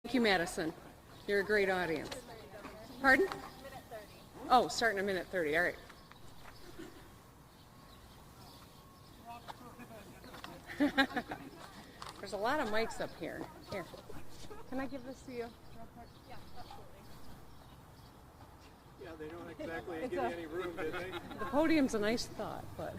Thank you, Madison. You're a great audience. Pardon? Oh, starting a minute 30. All right. There's a lot of mics up here. Here. Can I give this to you? Yeah, absolutely. Yeah, they don't exactly give you any room, do they? The podium's a nice thought, but...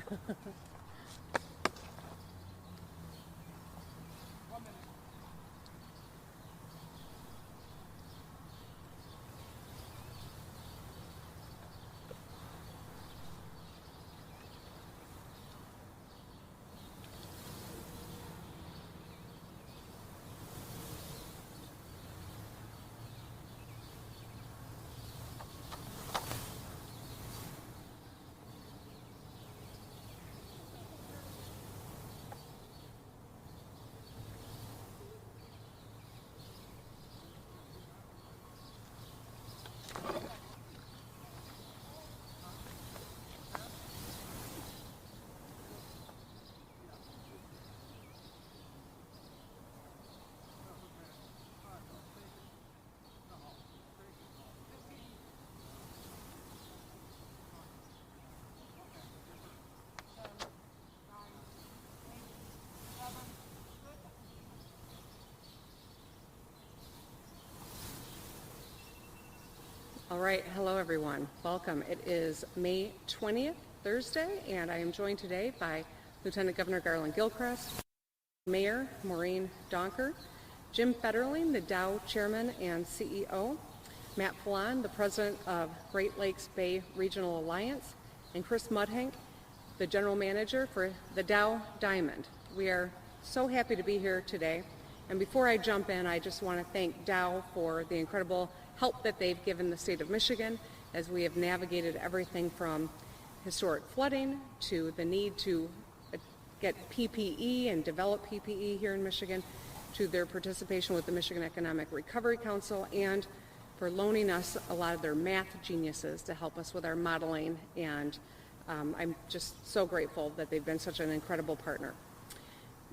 All right, hello everyone. Welcome. It is May 20th, Thursday, and I am joined today by Lieutenant Governor Garland Gilchrist, Mayor Maureen Donker, Jim Federling, the Dow Chairman and CEO, Matt Fallon, the President of Great Lakes Bay Regional Alliance, and Chris Mudhank, the General Manager for the Dow Diamond. We are so happy to be here today. And before I jump in, I just want to thank Dow for the incredible help that they've given the state of Michigan as we have navigated everything from historic flooding to the need to get PPE and develop PPE here in Michigan, to their participation with the Michigan Economic Recovery Council, and for loaning us a lot of their math geniuses to help us with our modeling. And I'm just so grateful that they've been such an incredible partner.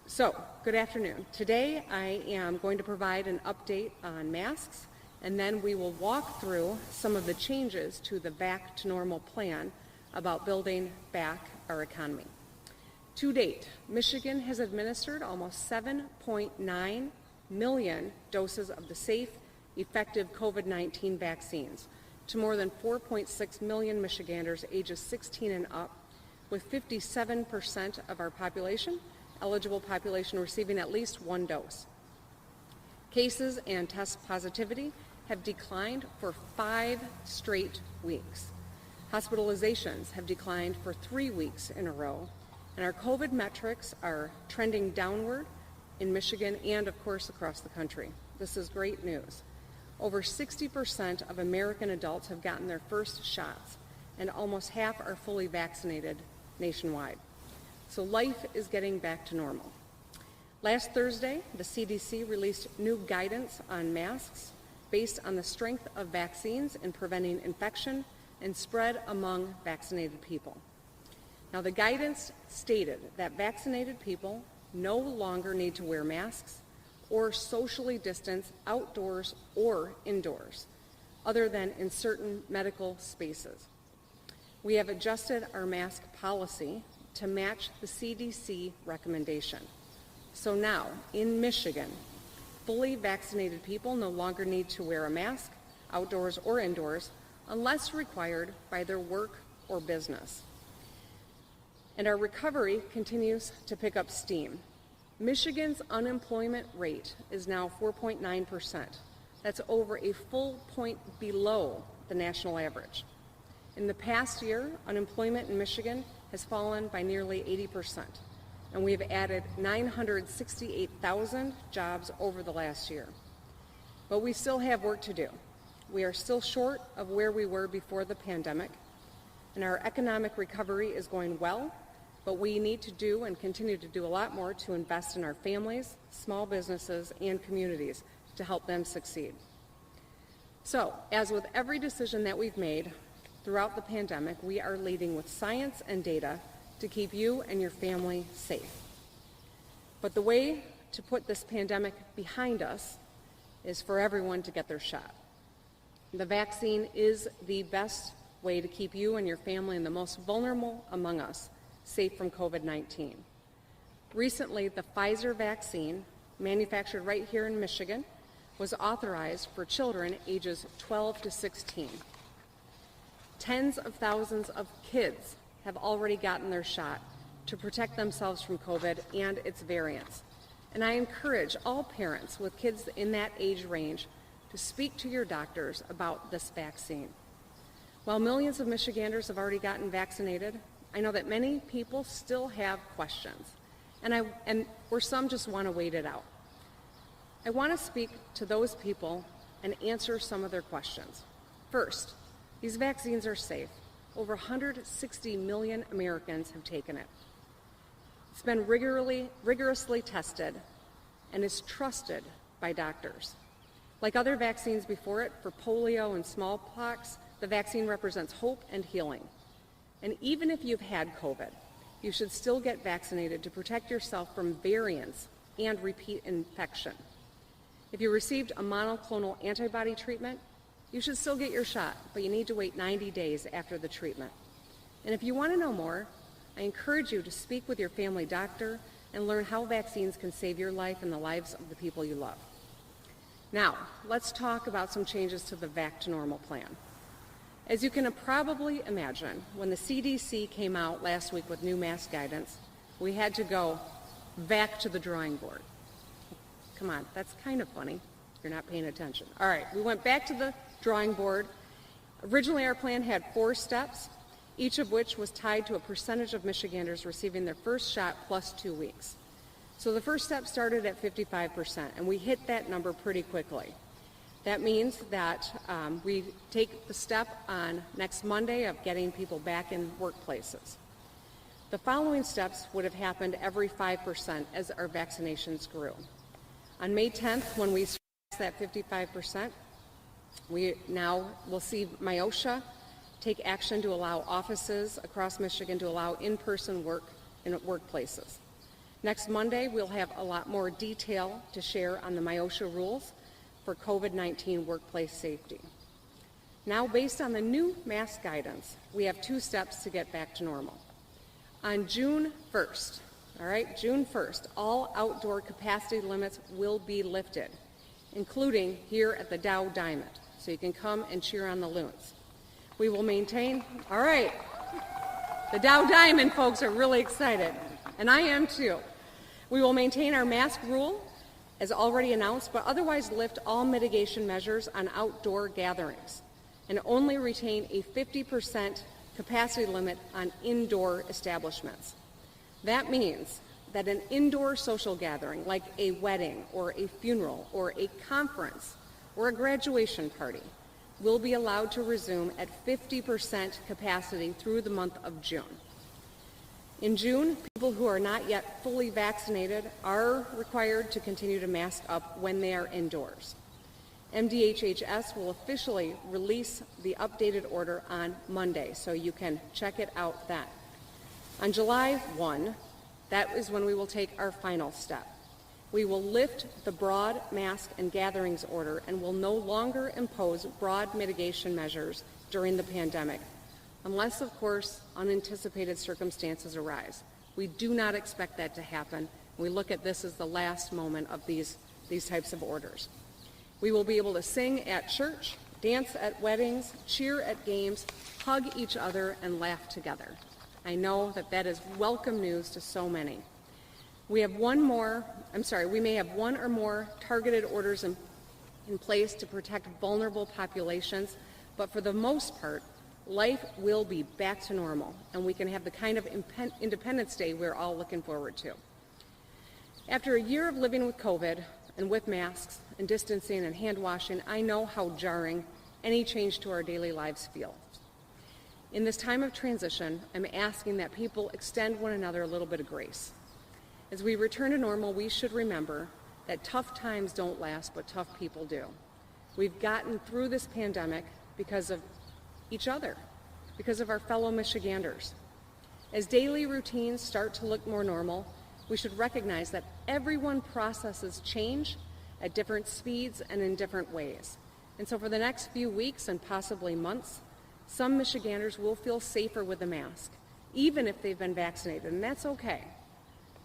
So, good afternoon. Today I am going to provide an update on masks, and then we will walk through some of the changes to the Back to Normal plan about building back our economy. To date, Michigan has administered almost 7.9 million doses of the safe, effective COVID-19 vaccines to more than 4.6 million Michiganders ages 16 and up, with 57% of our eligible population receiving at least one dose. Cases and test positivity have declined for 5 straight weeks. Hospitalizations have declined for 3 weeks in a row, and our COVID metrics are trending downward in Michigan and, of course, across the country. This is great news. Over 60% of American adults have gotten their first shots, and almost half are fully vaccinated nationwide. So life is getting back to normal. Last Thursday, the CDC released new guidance on masks based on the strength of vaccines in preventing infection and spread among vaccinated people. Now, the guidance stated that vaccinated people no longer need to wear masks or socially distance outdoors or indoors, other than in certain medical spaces. We have adjusted our mask policy to match the CDC recommendation. So now, in Michigan, fully vaccinated people no longer need to wear a mask, outdoors or indoors, unless required by their work or business. And our recovery continues to pick up steam. Michigan's unemployment rate is now 4.9%. That's over a full point below the national average. In the past year, unemployment in Michigan has fallen by nearly 80%, and we have added 968,000 jobs over the last year. But we still have work to do. We are still short of where we were before the pandemic, and our economic recovery is going well, but we need to do and continue to do a lot more to invest in our families, small businesses, and communities to help them succeed. So, as with every decision that we've made throughout the pandemic, we are leading with science and data to keep you and your family safe. But the way to put this pandemic behind us is for everyone to get their shot. The vaccine is the best way to keep you and your family and the most vulnerable among us safe from COVID-19. Recently, the Pfizer vaccine, manufactured right here in Michigan, was authorized for children ages 12 to 16. Tens of thousands of kids have already gotten their shot to protect themselves from COVID and its variants. And I encourage all parents with kids in that age range to speak to your doctors about this vaccine. While millions of Michiganders have already gotten vaccinated, I know that many people still have questions, or some just want to wait it out. I want to speak to those people and answer some of their questions. First, these vaccines are safe. Over 160 million Americans have taken it. It's been rigorously tested and is trusted by doctors. Like other vaccines before it, for polio and smallpox, the vaccine represents hope and healing. And even if you've had COVID, you should still get vaccinated to protect yourself from variants and repeat infection. If you received a monoclonal antibody treatment, you should still get your shot, but you need to wait 90 days after the treatment. And if you want to know more, I encourage you to speak with your family doctor and learn how vaccines can save your life and the lives of the people you love. Now, let's talk about some changes to the Back to Normal plan. As you can probably imagine, when the CDC came out last week with new mask guidance, we had to go back to the drawing board. Come on, that's kind of funny. You're not paying attention. All right, we went back to the drawing board. Originally, our plan had 4 steps, each of which was tied to a percentage of Michiganders receiving their first shot plus 2 weeks. So the first step started at 55%, and we hit that number pretty quickly. That means that we take the step on next Monday of getting people back in workplaces. The following steps would have happened every 5% as our vaccinations grew. On May 10th, when we surpassed that 55%, we now will see MIOSHA take action to allow offices across Michigan to allow in-person work in workplaces. Next Monday, we'll have a lot more detail to share on the MIOSHA rules for COVID-19 workplace safety. Now, based on the new mask guidance, we have 2 steps to get back to normal. On June 1st, June 1st, all outdoor capacity limits will be lifted, including here at the Dow Diamond, so you can come and cheer on the Loons. We will maintain, the Dow Diamond folks are really excited, and I am too. We will maintain our mask rule, as already announced, but otherwise lift all mitigation measures on outdoor gatherings and only retain a 50% capacity limit on indoor establishments. That means that an indoor social gathering, like a wedding or a funeral or a conference or a graduation party, will be allowed to resume at 50% capacity through the month of June. In June, people who are not yet fully vaccinated are required to continue to mask up when they are indoors. MDHHS will officially release the updated order on Monday, so you can check it out then. On July 1, that is when we will take our final step. We will lift the broad mask and gatherings order and will no longer impose broad mitigation measures during the pandemic, unless, of course, unanticipated circumstances arise. We do not expect that to happen. We look at this as the last moment of these types of orders. We will be able to sing at church, dance at weddings, cheer at games, hug each other, and laugh together. I know that is welcome news to so many. We may have one or more targeted orders in place to protect vulnerable populations, but for the most part, life will be back to normal, and we can have the kind of Independence Day we're all looking forward to. After a year of living with COVID and with masks and distancing and hand washing, I know how jarring any change to our daily lives feels. In this time of transition, I'm asking that people extend one another a little bit of grace. As we return to normal, we should remember that tough times don't last, but tough people do. We've gotten through this pandemic because of each other, because of our fellow Michiganders. As daily routines start to look more normal, we should recognize that everyone processes change at different speeds and in different ways. And so for the next few weeks and possibly months, some Michiganders will feel safer with a mask, even if they've been vaccinated, and that's okay.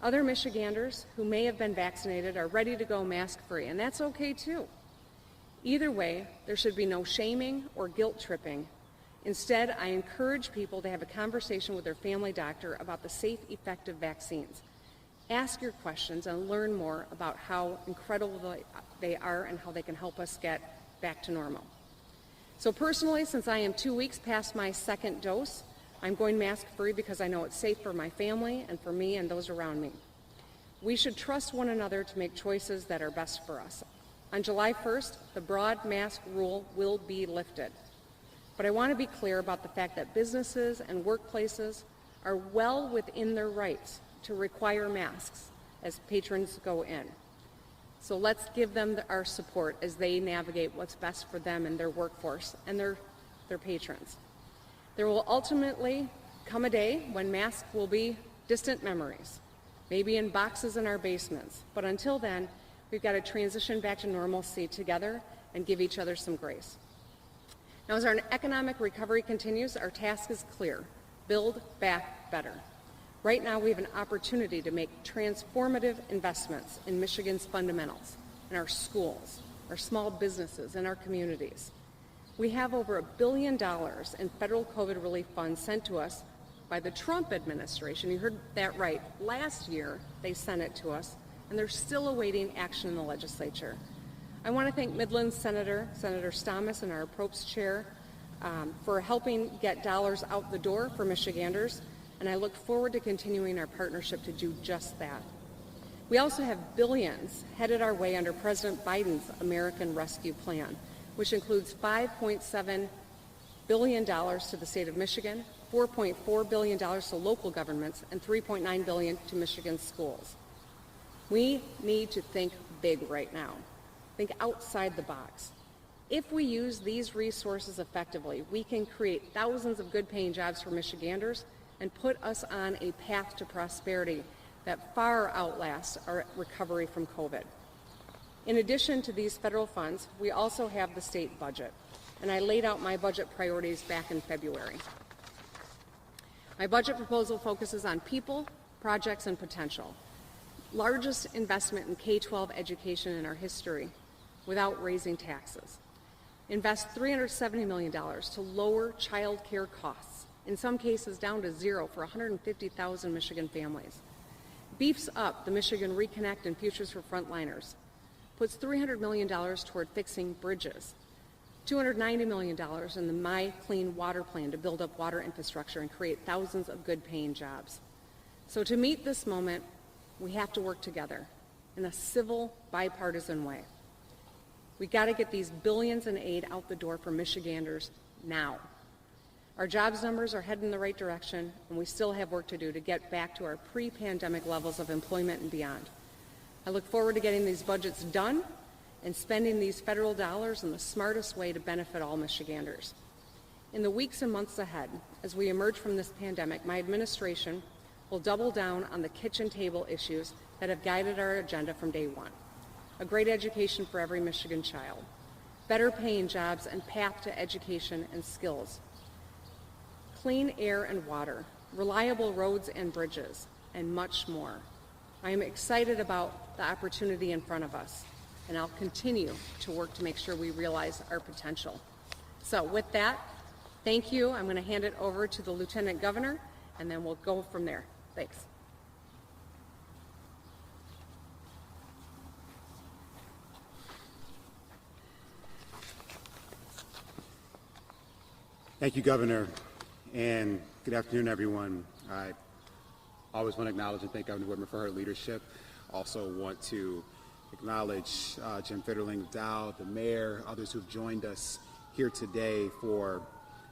Other Michiganders who may have been vaccinated are ready to go mask-free, and that's okay too. Either way, there should be no shaming or guilt tripping. Instead, I encourage people to have a conversation with their family doctor about the safe, effective vaccines. Ask your questions and learn more about how incredible they are and how they can help us get back to normal. So personally, since I am 2 weeks past my second dose, I'm going mask-free because I know it's safe for my family and for me and those around me. We should trust one another to make choices that are best for us. On July 1st, the broad mask rule will be lifted. But I want to be clear about the fact that businesses and workplaces are well within their rights to require masks as patrons go in. So let's give them our support as they navigate what's best for them and their workforce and their patrons. There will ultimately come a day when masks will be distant memories, maybe in boxes in our basements. But until then, we've got to transition back to normalcy together and give each other some grace. Now, as our economic recovery continues, our task is clear: build back better. Right now, we have an opportunity to make transformative investments in Michigan's fundamentals, in our schools, our small businesses, and our communities. We have over $1 billion in federal COVID relief funds sent to us by the Trump administration. You heard that right. Last year, they sent it to us, and they're still awaiting action in the legislature. I want to thank Midland Senator Stamas and our Approps Chair for helping get dollars out the door for Michiganders, and I look forward to continuing our partnership to do just that. We also have billions headed our way under President Biden's American Rescue Plan, which includes $5.7 billion to the state of Michigan, $4.4 billion to local governments, and $3.9 billion to Michigan schools. We need to think big right now. Think outside the box. If we use these resources effectively, we can create thousands of good-paying jobs for Michiganders and put us on a path to prosperity that far outlasts our recovery from COVID. In addition to these federal funds, we also have the state budget, and I laid out my budget priorities back in February. My budget proposal focuses on people, projects, and potential. Largest investment in K-12 education in our history without raising taxes. Invest $370 million to lower child care costs, in some cases down to zero for 150,000 Michigan families. Beefs up the Michigan Reconnect and Futures for Frontliners. Puts $300 million toward fixing bridges. $290 million in the My Clean Water Plan to build up water infrastructure and create thousands of good-paying jobs. So to meet this moment, we have to work together in a civil, bipartisan way. We got to get these billions in aid out the door for Michiganders now. Our jobs numbers are heading in the right direction, and we still have work to do to get back to our pre-pandemic levels of employment and beyond. I look forward to getting these budgets done and spending these federal dollars in the smartest way to benefit all Michiganders. In the weeks and months ahead, as we emerge from this pandemic, my administration will double down on the kitchen table issues that have guided our agenda from day one. A great education for every Michigan child, better paying jobs and path to education and skills, clean air and water, reliable roads and bridges, and much more. I am excited about the opportunity in front of us, and I'll continue to work to make sure we realize our potential. So with that, thank you. I'm going to hand it over to the Lieutenant Governor, and then we'll go from there. Thanks. Thank you, Governor, and good afternoon, everyone. I always want to acknowledge and thank Governor Whitmer for her leadership. Also want to acknowledge Jim Fitterling of Dow, the mayor, others who've joined us here today for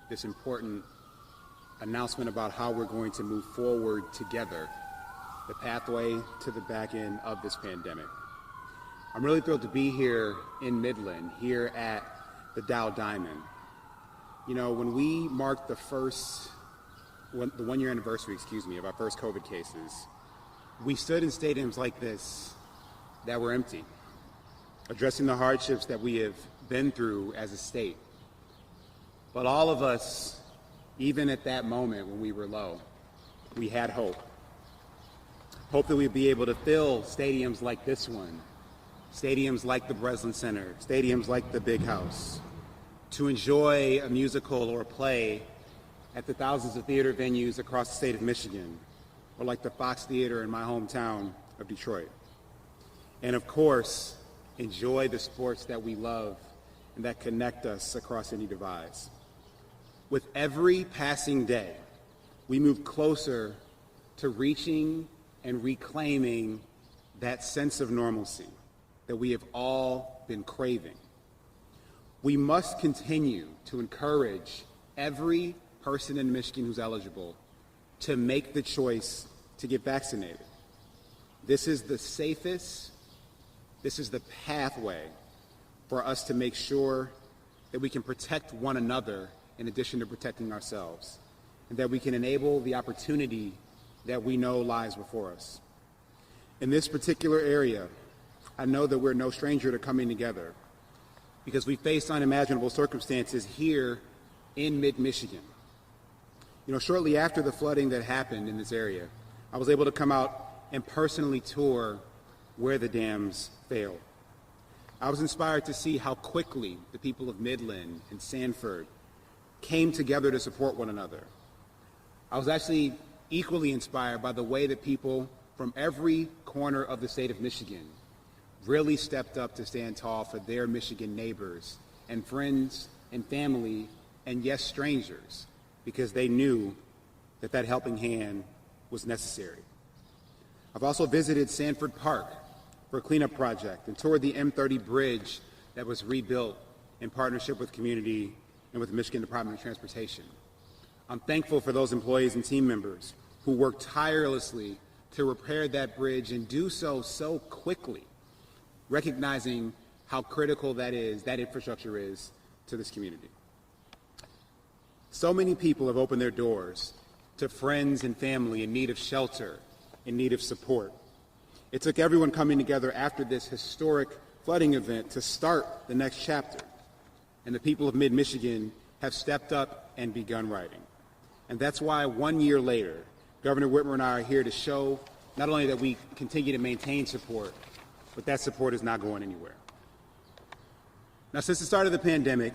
this important announcement about how we're going to move forward together, the pathway to the back end of this pandemic. I'm really thrilled to be here in Midland, here at the Dow Diamond. You know, when we marked the one-year anniversary, of our first COVID cases, we stood in stadiums like this that were empty. addressing the hardships that we have been through as a state. But all of us, even at that moment when we were low, we had hope. Hope that we'd be able to fill stadiums like this one, stadiums like the Breslin Center, stadiums like the Big House, to enjoy a musical or a play at the thousands of theater venues across the state of Michigan, or like the Fox Theater in my hometown of Detroit. And of course, enjoy the sports that we love and that connect us across any divides. With every passing day, we move closer to reaching and reclaiming that sense of normalcy that we have all been craving. We must continue to encourage every person in Michigan who's eligible to make the choice to get vaccinated. This is the safest, this is the pathway for us to make sure that we can protect one another in addition to protecting ourselves, and that we can enable the opportunity that we know lies before us. In this particular area, I know that we're no stranger to coming together because we faced unimaginable circumstances here in mid-Michigan. You know, shortly after the flooding that happened in this area, I was able to come out and personally tour where the dams failed. I was inspired to see how quickly the people of Midland and Sanford came together to support one another. I was actually equally inspired by the way that people from every corner of the state of Michigan really stepped up to stand tall for their Michigan neighbors and friends and family and, yes, strangers, because they knew that that helping hand was necessary. I've also visited Sanford Park for a cleanup project and toured the M30 bridge that was rebuilt in partnership with community and with the Michigan Department of Transportation. I'm thankful for those employees and team members who worked tirelessly to repair that bridge and do so quickly, recognizing how critical that infrastructure is to this community. So many people have opened their doors to friends and family in need of shelter, in need of support. It took everyone coming together after this historic flooding event to start the next chapter, and the people of mid-Michigan have stepped up and begun writing. And that's why 1 year later, Governor Whitmer and I are here to show not only that we continue to maintain support, but that support is not going anywhere. Now, since the start of the pandemic,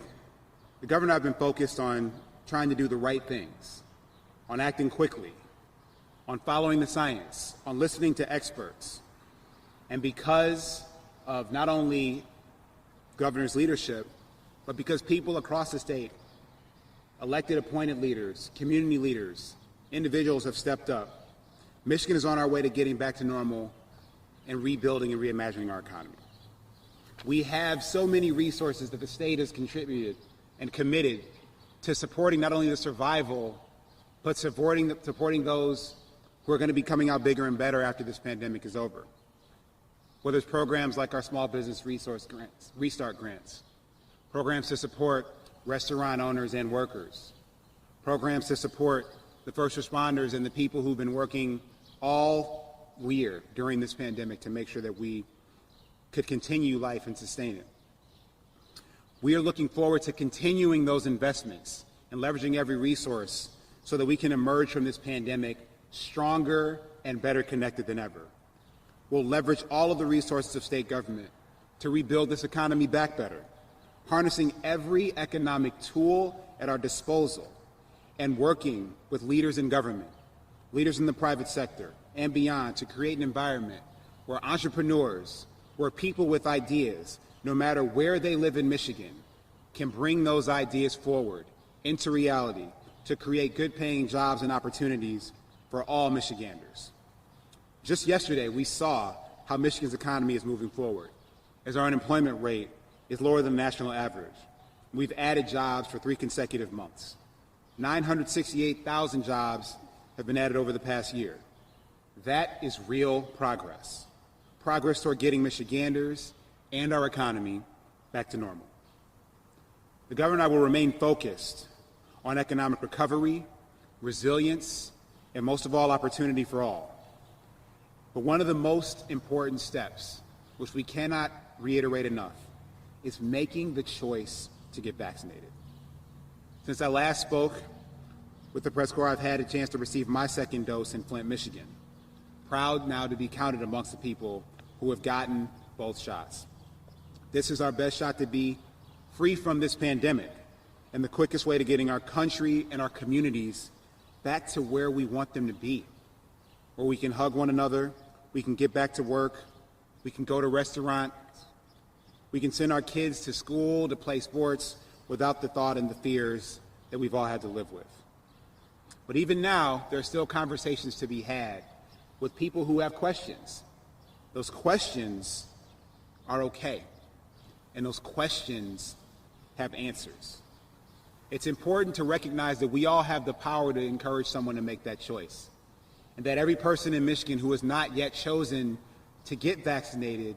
the governor and I have been focused on trying to do the right things, on acting quickly, on following the science, on listening to experts. And because of not only governor's leadership, but because people across the state, elected appointed leaders, community leaders, individuals have stepped up, Michigan is on our way to getting back to normal and rebuilding and reimagining our economy. We have so many resources that the state has contributed and committed to supporting not only the survival, but supporting those who are going to be coming out bigger and better after this pandemic is over. Whether it's programs like our Small Business Resource Grants, Restart Grants, programs to support restaurant owners and workers, programs to support the first responders and the people who've been working all year during this pandemic to make sure that we could continue life and sustain it. We are looking forward to continuing those investments and leveraging every resource so that we can emerge from this pandemic stronger and better connected than ever. We'll leverage all of the resources of state government to rebuild this economy back better, harnessing every economic tool at our disposal and working with leaders in government, leaders in the private sector, and beyond to create an environment where entrepreneurs, where people with ideas, no matter where they live in Michigan, can bring those ideas forward into reality to create good-paying jobs and opportunities for all Michiganders. Just yesterday, we saw how Michigan's economy is moving forward, as our unemployment rate is lower than the national average. We've added jobs for 3 consecutive months. 968,000 jobs have been added over the past year. That is real progress. Progress toward getting Michiganders and our economy back to normal. The governor and I will remain focused on economic recovery, resilience, and most of all, opportunity for all. But one of the most important steps, which we cannot reiterate enough is making the choice to get vaccinated. Since I last spoke with the press corps, I've had a chance to receive my second dose in Flint, Michigan. Proud now to be counted amongst the people who have gotten both shots. This is our best shot to be free from this pandemic and the quickest way to getting our country and our communities back to where we want them to be, where we can hug one another, we can get back to work, we can go to restaurants, we can send our kids to school, to play sports without the thought and the fears that we've all had to live with. But even now, there are still conversations to be had with people who have questions. Those questions are okay, and those questions have answers. It's important to recognize that we all have the power to encourage someone to make that choice, and that every person in Michigan who has not yet chosen to get vaccinated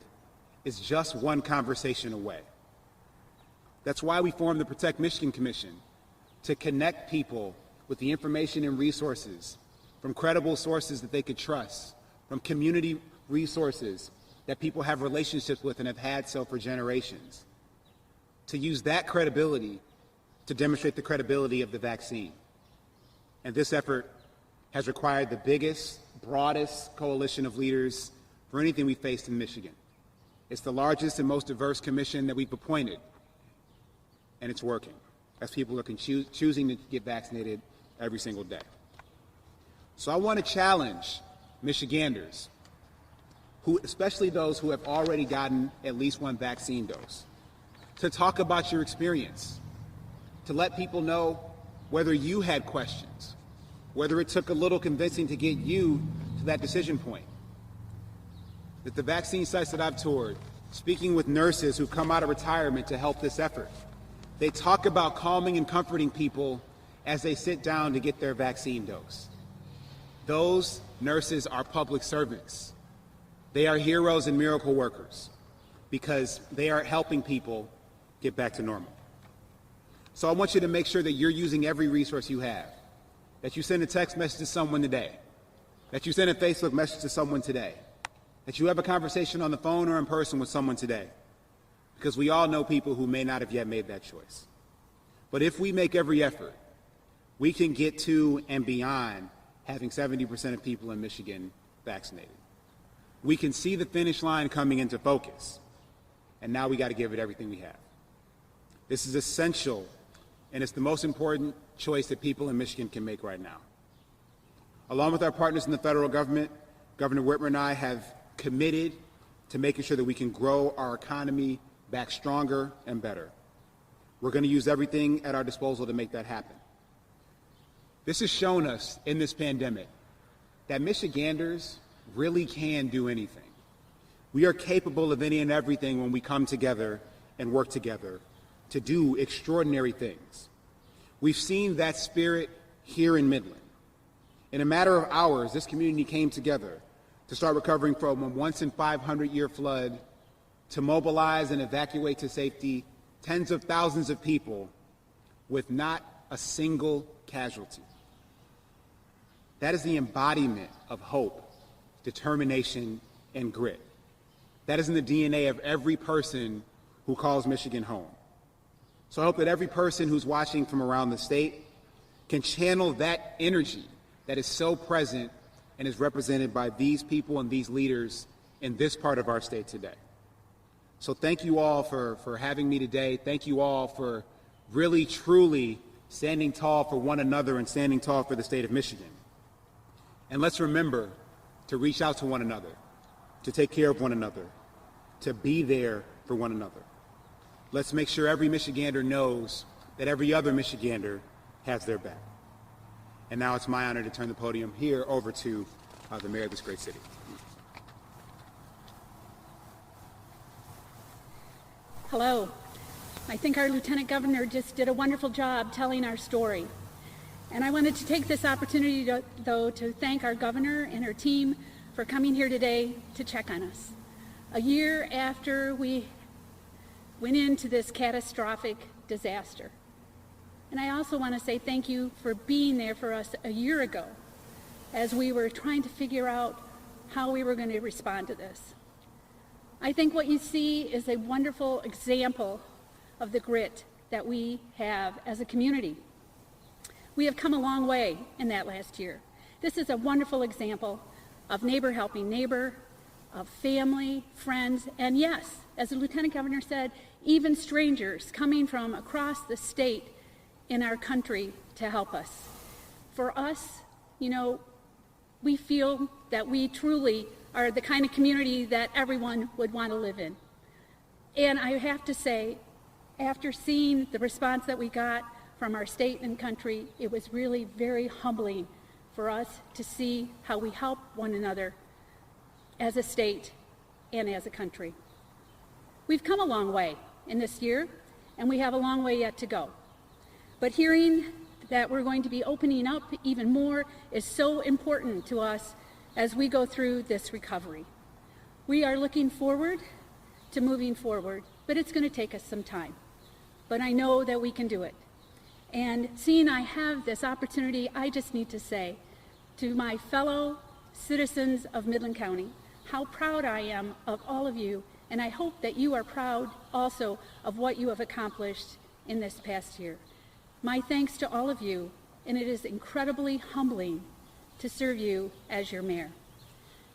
is just one conversation away. That's why we formed the Protect Michigan Commission, to connect people with the information and resources from credible sources that they could trust, from community resources that people have relationships with and have had so for generations, to use that credibility to demonstrate the credibility of the vaccine. And this effort has required the biggest, broadest coalition of leaders for anything we faced in Michigan. It's the largest and most diverse commission that we've appointed, and it's working, as people are choosing to get vaccinated every single day. So I want to challenge Michiganders, especially those who have already gotten at least one vaccine dose, to talk about your experience, to let people know whether you had questions, whether it took a little convincing to get you to that decision point. At the vaccine sites that I've toured, speaking with nurses who come out of retirement to help this effort, they talk about calming and comforting people as they sit down to get their vaccine dose. Those nurses are public servants. They are heroes and miracle workers because they are helping people get back to normal. So I want you to make sure that you're using every resource you have, that you send a text message to someone today, that you send a Facebook message to someone today, that you have a conversation on the phone or in person with someone today, because we all know people who may not have yet made that choice. But if we make every effort, we can get to and beyond having 70% of people in Michigan vaccinated. We can see the finish line coming into focus, and now we got to give it everything we have. This is essential, and it's the most important choice that people in Michigan can make right now. Along with our partners in the federal government, Governor Whitmer and I have committed to making sure that we can grow our economy back stronger and better. We're going to use everything at our disposal to make that happen. This has shown us in this pandemic that Michiganders really can do anything. We are capable of any and everything when we come together and work together to do extraordinary things. We've seen that spirit here in Midland. In a matter of hours, this community came together to start recovering from a once-in-500-year flood, to mobilize and evacuate to safety tens of thousands of people with not a single casualty. That is the embodiment of hope, determination, and grit. That is in the DNA of every person who calls Michigan home. So I hope that every person who's watching from around the state can channel that energy that is so present and is represented by these people and these leaders in this part of our state today. So thank you all for having me today. Thank you all for really, truly standing tall for one another and standing tall for the state of Michigan. And let's remember to reach out to one another, to take care of one another, to be there for one another. Let's make sure every Michigander knows that every other Michigander has their back. And now it's my honor to turn the podium here over to the mayor of this great city. Hello. I think our Lieutenant Governor just did a wonderful job telling our story. And I wanted to take this opportunity, though, to thank our governor and her team for coming here today to check on us. A year after we went into this catastrophic disaster. And I also want to say thank you for being there for us a year ago as we were trying to figure out how we were going to respond to this. I think what you see is a wonderful example of the grit that we have as a community. We have come a long way in that last year. This is a wonderful example of neighbor helping neighbor, of family, friends, and yes, as the Lieutenant Governor said, even strangers coming from across the state in our country to help us. For us, we feel that we truly are the kind of community that everyone would want to live in. And I have to say, after seeing the response that we got from our state and country, it was really very humbling for us to see how we help one another as a state and as a country. We've come a long way in this year, and we have a long way yet to go. But hearing that we're going to be opening up even more is so important to us as we go through this recovery. We are looking forward to moving forward, but it's going to take us some time. But I know that we can do it. And seeing I have this opportunity, I just need to say to my fellow citizens of Midland County how proud I am of all of you, and I hope that you are proud also of what you have accomplished in this past year. My thanks to all of you, and it is incredibly humbling to serve you as your mayor.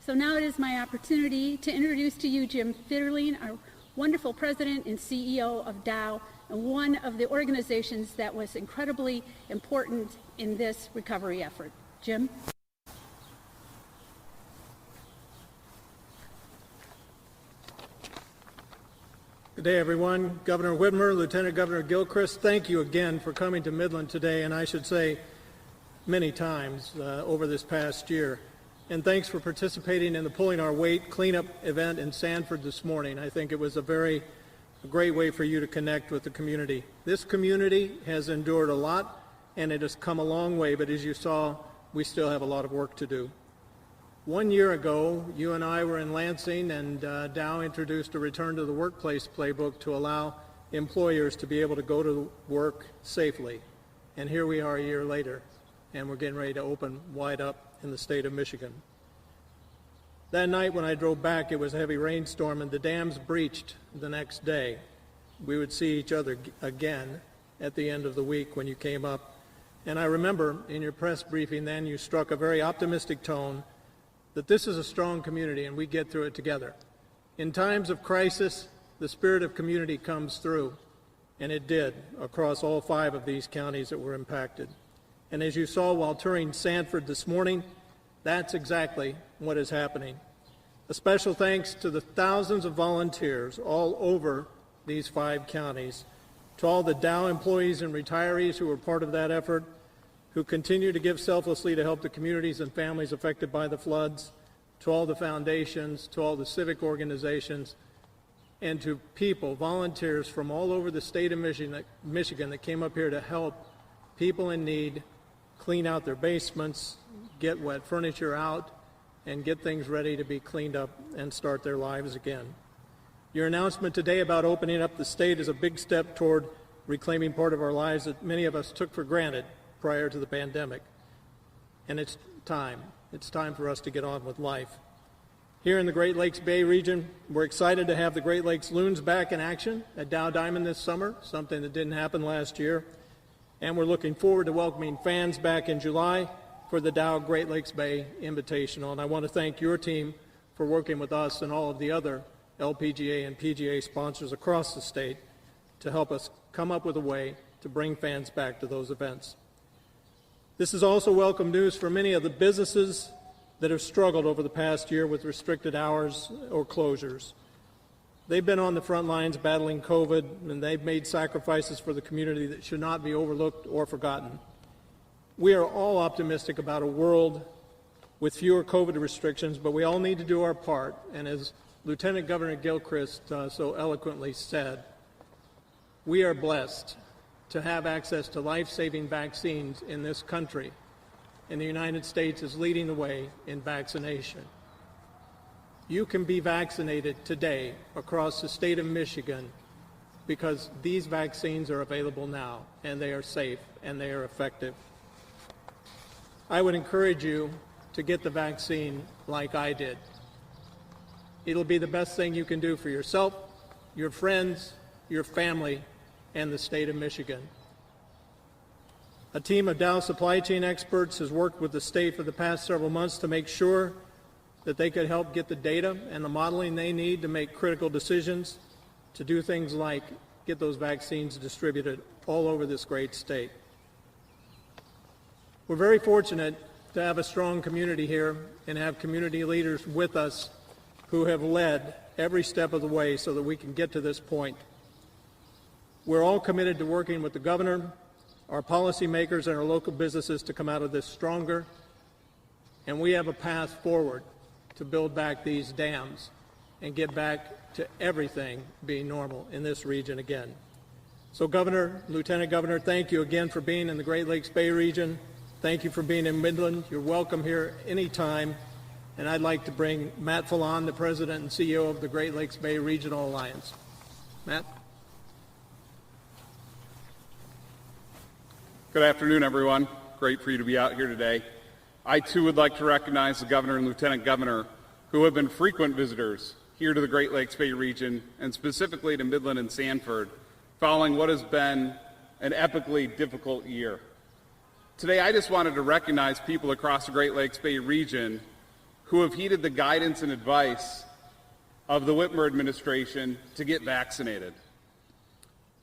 So now it is my opportunity to introduce to you Jim Fitterling, our wonderful president and CEO of Dow, and one of the organizations that was incredibly important in this recovery effort. Jim? Good day, everyone. Governor Whitmer, Lieutenant Governor Gilchrist, thank you again for coming to Midland today, and I should say many times over this past year. And thanks for participating in the Pulling Our Weight cleanup event in Sanford this morning. I think it was a great way for you to connect with the community. This community has endured a lot, and it has come a long way, but as you saw, we still have a lot of work to do. 1 year ago, you and I were in Lansing, and Dow introduced a return to the workplace playbook to allow employers to be able to go to work safely. And here we are a year later, and we're getting ready to open wide up in the state of Michigan. That night when I drove back, it was a heavy rainstorm, and the dams breached the next day. We would see each other again at the end of the week when you came up. And I remember in your press briefing then, you struck a very optimistic tone that this is a strong community and we get through it together. In times of crisis, the spirit of community comes through, and it did across all 5 of these counties that were impacted. And as you saw while touring Sanford this morning, that's exactly what is happening. A special thanks to the thousands of volunteers all over these 5 counties, to all the Dow employees and retirees who were part of that effort, who continue to give selflessly to help the communities and families affected by the floods, to all the foundations, to all the civic organizations, and to people, volunteers from all over the state of Michigan that came up here to help people in need clean out their basements, get wet furniture out, and get things ready to be cleaned up and start their lives again. Your announcement today about opening up the state is a big step toward reclaiming part of our lives that many of us took for granted prior to the pandemic. And it's time. It's time for us to get on with life. Here in the Great Lakes Bay region, we're excited to have the Great Lakes Loons back in action at Dow Diamond this summer, something that didn't happen last year. And we're looking forward to welcoming fans back in July for the Dow Great Lakes Bay Invitational. And I want to thank your team for working with us and all of the other LPGA and PGA sponsors across the state to help us come up with a way to bring fans back to those events. This is also welcome news for many of the businesses that have struggled over the past year with restricted hours or closures. They've been on the front lines battling COVID, and they've made sacrifices for the community that should not be overlooked or forgotten. We are all optimistic about a world with fewer COVID restrictions, but we all need to do our part. And as Lieutenant Governor Gilchrist so eloquently said, we are blessed to have access to life-saving vaccines in this country, and the United States is leading the way in vaccination. You can be vaccinated today across the state of Michigan because these vaccines are available now, and they are safe, and they are effective. I would encourage you to get the vaccine like I did. It'll be the best thing you can do for yourself, your friends, your family, and the state of Michigan. A team of Dow supply chain experts has worked with the state for the past several months to make sure that they could help get the data and the modeling they need to make critical decisions to do things like get those vaccines distributed all over this great state. We're very fortunate to have a strong community here and have community leaders with us who have led every step of the way so that we can get to this point. We're all committed to working with the governor, our policymakers, and our local businesses to come out of this stronger, and we have a path forward to build back these dams and get back to everything being normal in this region again. So Governor, Lieutenant Governor, thank you again for being in the Great Lakes Bay region. Thank you for being in Midland. You're welcome here anytime. And I'd like to bring Matt Fallon, the President and CEO of the Great Lakes Bay Regional Alliance. Matt? Good afternoon, everyone. Great for you to be out here today. I, too, would like to recognize the Governor and Lieutenant Governor who have been frequent visitors here to the Great Lakes Bay region, and specifically to Midland and Sanford, following what has been an epically difficult year. Today, I just wanted to recognize people across the Great Lakes Bay region who have heeded the guidance and advice of the Whitmer administration to get vaccinated.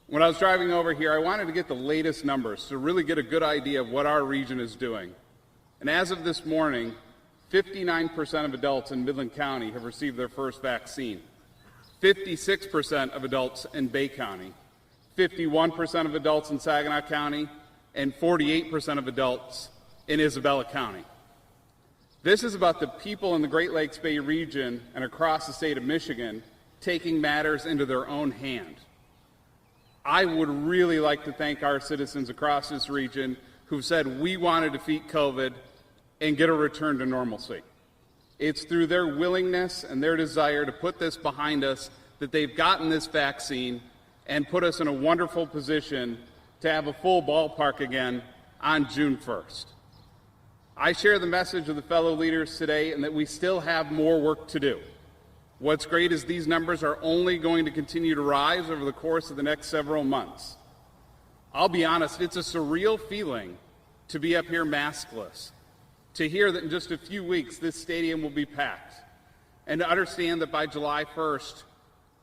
When I was driving over here, I wanted to get the latest numbers to really get a good idea of what our region is doing. And as of this morning, 59% of adults in Midland County have received their first vaccine, 56% of adults in Bay County, 51% of adults in Saginaw County, and 48% of adults in Isabella County. This is about the people in the Great Lakes Bay region and across the state of Michigan taking matters into their own hand. I would really like to thank our citizens across this region who've said we want to defeat COVID and get a return to normalcy. It's through their willingness and their desire to put this behind us that they've gotten this vaccine and put us in a wonderful position to have a full ballpark again on June 1st. I share the message of the fellow leaders today and that we still have more work to do. What's great is these numbers are only going to continue to rise over the course of the next several months. I'll be honest, it's a surreal feeling to be up here maskless, to hear that in just a few weeks this stadium will be packed, and to understand that by July 1st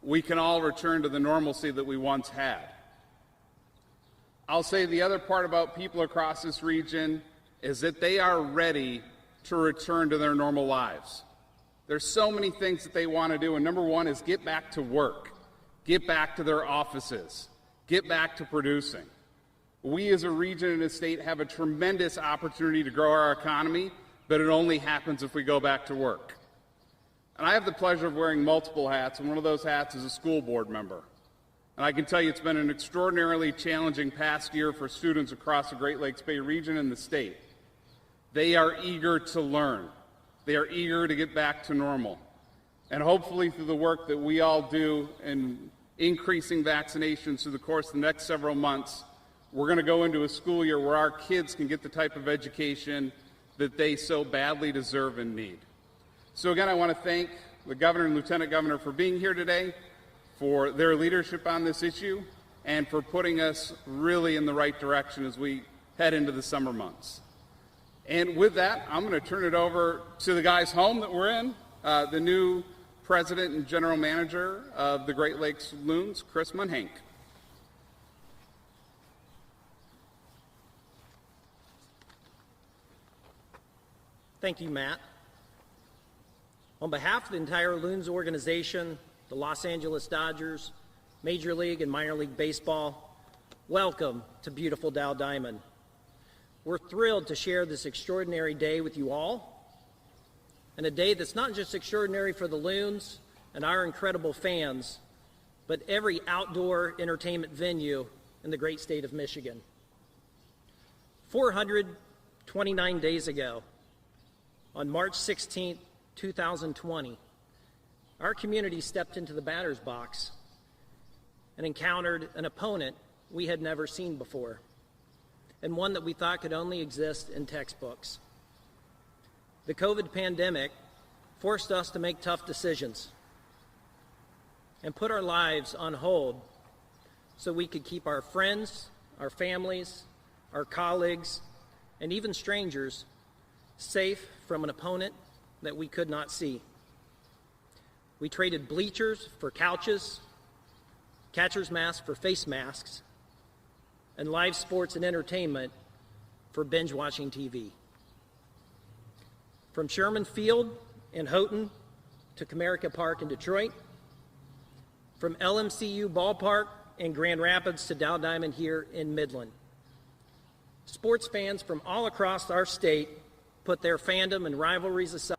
we can all return to the normalcy that we once had. I'll say the other part about people across this region is that they are ready to return to their normal lives. There's so many things that they want to do, and number one is get back to work, get back to their offices, get back to producing. We as a region and a state have a tremendous opportunity to grow our economy, but it only happens if we go back to work. And I have the pleasure of wearing multiple hats, and one of those hats is a school board member. And I can tell you it's been an extraordinarily challenging past year for students across the Great Lakes Bay region and the state. They are eager to learn. They are eager to get back to normal. And hopefully through the work that we all do in increasing vaccinations through the course of the next several months, we're going to go into a school year where our kids can get the type of education that they so badly deserve and need. So again, I want to thank the Governor and Lieutenant Governor for being here today, for their leadership on this issue, and for putting us really in the right direction as we head into the summer months. And with that, I'm going to turn it over to the guy's home that we're in, the new President and General Manager of the Great Lakes Loons, Chris Munhank. Thank you, Matt. On behalf of the entire Loons organization, the Los Angeles Dodgers, Major League and Minor League Baseball, welcome to beautiful Dow Diamond. We're thrilled to share this extraordinary day with you all, and a day that's not just extraordinary for the Loons and our incredible fans, but every outdoor entertainment venue in the great state of Michigan. 429 days ago, on March 16, 2020, our community stepped into the batter's box and encountered an opponent we had never seen before, and one that we thought could only exist in textbooks. The COVID pandemic forced us to make tough decisions, and put our lives on hold so we could keep our friends, our families, our colleagues, and even strangers safe from an opponent that we could not see. We traded bleachers for couches, catcher's masks for face masks, and live sports and entertainment for binge-watching TV. From Sherman Field in Houghton to Comerica Park in Detroit, from LMCU Ballpark in Grand Rapids to Dow Diamond here in Midland. Sports fans from all across our state put their fandom and rivalries aside.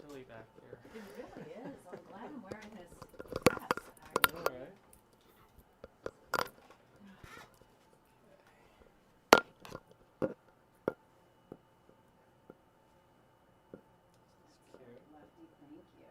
Chilly back there. It really is. I'm glad I'm wearing this dress. All right. Lefty, thank you.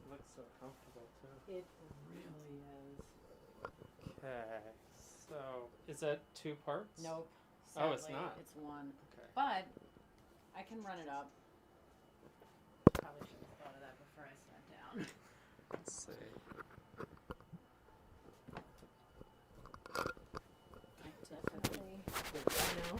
Looks so comfortable too. It really is. Okay. So, is that 2 parts? Nope. Oh, it's Sadly, not. It's one. Okay. But I can run it up. Probably should have thought of that before I sat down. Let's see. I definitely, you know,